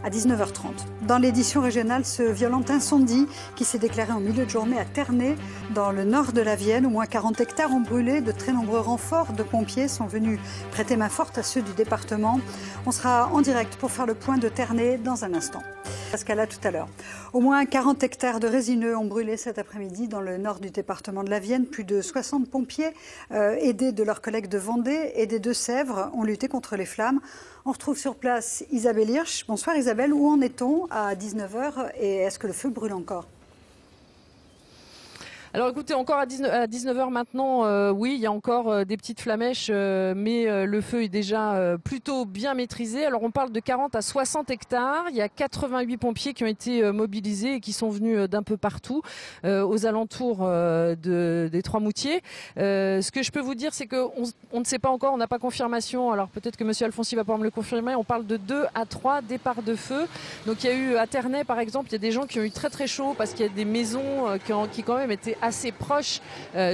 à 19h30. Dans l'édition régionale, ce violent incendie qui s'est déclaré en milieu de journée à Ternay, dans le nord de la Vienne. Au moins 40 hectares ont brûlé. De très nombreux renforts de pompiers sont venus prêter main forte à ceux du département. On sera en direct pour faire le point de Ternay dans un instant. Pascal, à tout à l'heure. Au moins 40 hectares de résineux ont brûlé cet après-midi dans le nord du département de la Vienne. Plus de 60 pompiers, aidés de leurs collègues de Vendée et des Deux-Sèvres, ont lutté contre les flammes. On retrouve sur place Isabelle Hirsch. Bonsoir Isabelle, où en est-on à 19h et est-ce que le feu brûle encore ? Alors écoutez, encore à 19h maintenant, oui, il y a encore des petites flamèches, mais le feu est déjà plutôt bien maîtrisé. Alors on parle de 40 à 60 hectares. Il y a 88 pompiers qui ont été mobilisés et qui sont venus d'un peu partout, aux alentours des Trois-Moutiers. Ce que je peux vous dire, c'est qu'on ne sait pas encore, on n'a pas confirmation. Alors peut-être que monsieur Alfonsi va pouvoir me le confirmer. On parle de 2 à 3 départs de feu. Donc il y a eu à Ternay, par exemple, il y a des gens qui ont eu très très chaud parce qu'il y a des maisons qui quand même étaient assez proche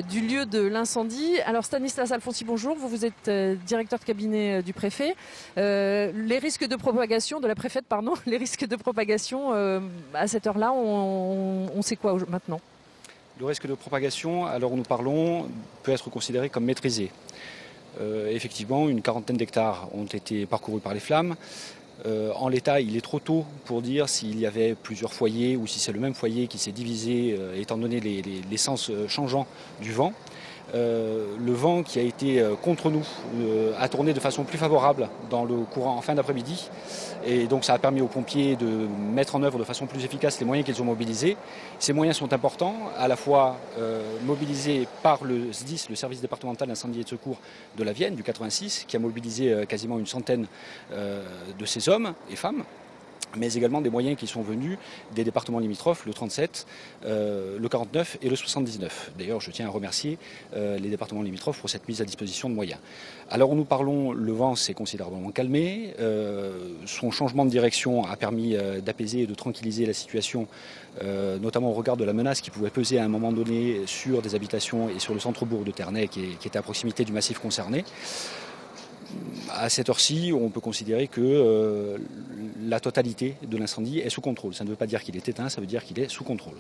du lieu de l'incendie. Alors Stanislas Alfonsi, bonjour, vous êtes directeur de cabinet du préfet. Les risques de propagation, de la préfète, pardon, les risques de propagation à cette heure-là, on sait quoi maintenant ? Le risque de propagation, à l'heure où nous parlons, peut être considéré comme maîtrisé. Effectivement, une quarantaine d'hectares ont été parcourus par les flammes. En l'état, il est trop tôt pour dire s'il y avait plusieurs foyers ou si c'est le même foyer qui s'est divisé, étant donné les sens changeants du vent. Le vent qui a été contre nous a tourné de façon plus favorable dans le courant en fin d'après-midi. Et donc ça a permis aux pompiers de mettre en œuvre de façon plus efficace les moyens qu'ils ont mobilisés. Ces moyens sont importants, à la fois mobilisés par le SDIS, le service départemental d'incendie et de secours de la Vienne, du 86, qui a mobilisé quasiment une centaine de ces hommes et femmes, mais également des moyens qui sont venus des départements limitrophes, le 37, le 49 et le 79. D'ailleurs, je tiens à remercier les départements limitrophes pour cette mise à disposition de moyens. À l'heure où nous parlons, le vent s'est considérablement calmé. Son changement de direction a permis d'apaiser et de tranquilliser la situation, notamment au regard de la menace qui pouvait peser à un moment donné sur des habitations et sur le centre-bourg de Ternay, qui était à proximité du massif concerné. À cette heure-ci, on peut considérer que la totalité de l'incendie est sous contrôle. Ça ne veut pas dire qu'il est éteint, ça veut dire qu'il est sous contrôle.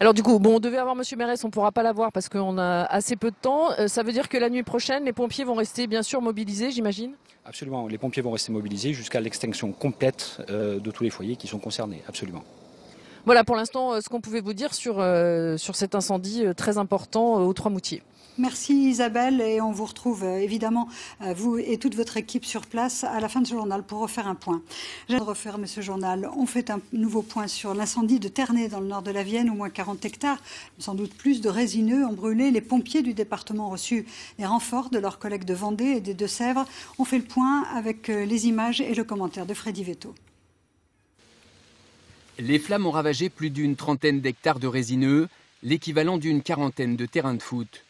Alors du coup, on devait avoir monsieur Mérès, on ne pourra pas l'avoir parce qu'on a assez peu de temps. Ça veut dire que la nuit prochaine, les pompiers vont rester bien sûr mobilisés, j'imagine ? Absolument, les pompiers vont rester mobilisés jusqu'à l'extinction complète de tous les foyers qui sont concernés, absolument. Voilà pour l'instant ce qu'on pouvait vous dire sur cet incendie très important aux Trois-Moutiers. Merci Isabelle et on vous retrouve évidemment, vous et toute votre équipe sur place à la fin de ce journal pour refaire un point. J'ai de refermer ce journal. On fait un nouveau point sur l'incendie de Ternay dans le nord de la Vienne. Au moins 40 hectares, sans doute plus de résineux ont brûlé. Les pompiers du département ont reçu des renforts de leurs collègues de Vendée et des Deux-Sèvres. On fait le point avec les images et le commentaire de Freddy Vetto. Les flammes ont ravagé plus d'une trentaine d'hectares de résineux, l'équivalent d'une quarantaine de terrains de foot.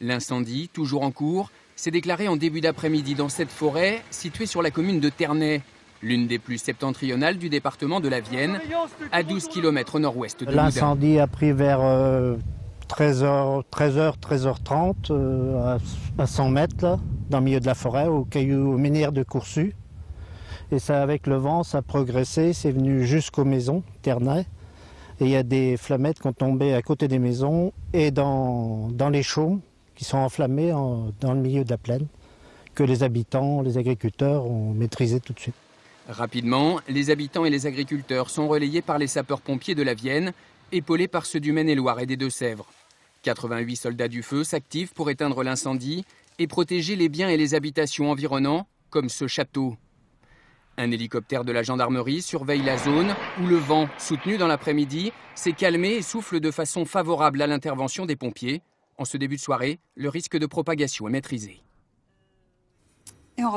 L'incendie, toujours en cours, s'est déclaré en début d'après-midi dans cette forêt située sur la commune de Ternay, l'une des plus septentrionales du département de la Vienne, à 12 km au nord-ouest de Loudun. L'incendie a pris vers 13h30 à 100 mètres, là, dans le milieu de la forêt, au menhir de Coursus. Et ça, avec le vent, ça a progressé, c'est venu jusqu'aux maisons, Ternay. Et il y a des flammettes qui ont tombé à côté des maisons et dans les chaumes qui sont enflammés dans le milieu de la plaine, que les habitants, les agriculteurs ont maîtrisé tout de suite. Rapidement, les habitants et les agriculteurs sont relayés par les sapeurs-pompiers de la Vienne, épaulés par ceux du Maine-et-Loire et des Deux-Sèvres. 88 soldats du feu s'activent pour éteindre l'incendie et protéger les biens et les habitations environnants, comme ce château. Un hélicoptère de la gendarmerie surveille la zone où le vent, soutenu dans l'après-midi, s'est calmé et souffle de façon favorable à l'intervention des pompiers. En ce début de soirée, le risque de propagation est maîtrisé. Et on